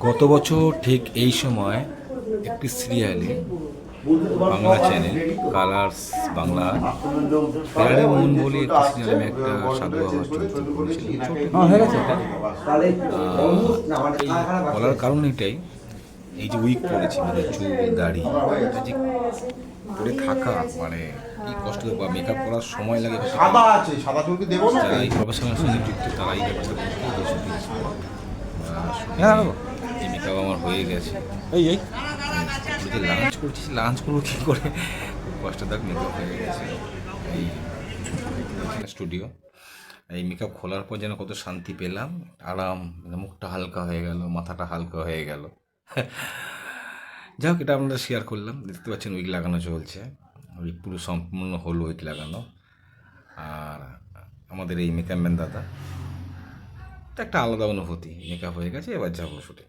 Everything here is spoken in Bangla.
গত বছর ঠিক এই সময় একটি সিরিয়ালে, Bangla channel colours Bangla, paradise মন বলে একটি সিরিয়ালে আমি একটা সাধু বাবার চরিত্র করেছিলাম। এই বলার কারণ এটাই, এই যে উইক পড়েছি, মানে চুল দাড়ি এটা যে পরে থাকা, মানে কি কষ্ট বা মেকআপ করার সময় লাগে। সাদা আছে, সাদা চুল কি দেবো না? যারা এই প্রফেশনের সঙ্গে যুক্ত তারা এই ব্যাপারটা বুঝতেই পেরেছে। এই মেকআপ আমার হয়ে গেছে। এই যে লাঞ্চ করছি, লাঞ্চ করবো কী করে, কষ্ট থাক, মেকআপ হয়ে গেছে। এই স্টুডিও, এই মেকআপ খোলার পর যেন কত শান্তি পেলাম, আরাম, মানে মুখটা হালকা হয়ে গেল, মাথাটা হালকা হয়ে গেল। যাই হোক, এটা আপনারা শেয়ার করলাম। দেখতে পাচ্ছেন উইক লাগানো চলছে, ওই পুরো সম্পূর্ণ হল উইক লাগানো। আর আমাদের এই মেকআপ ম্যান দাদা, একটা আলাদা অনুভূতি, মেকআপ হয়ে গেছে, এবার যাবো শুটে।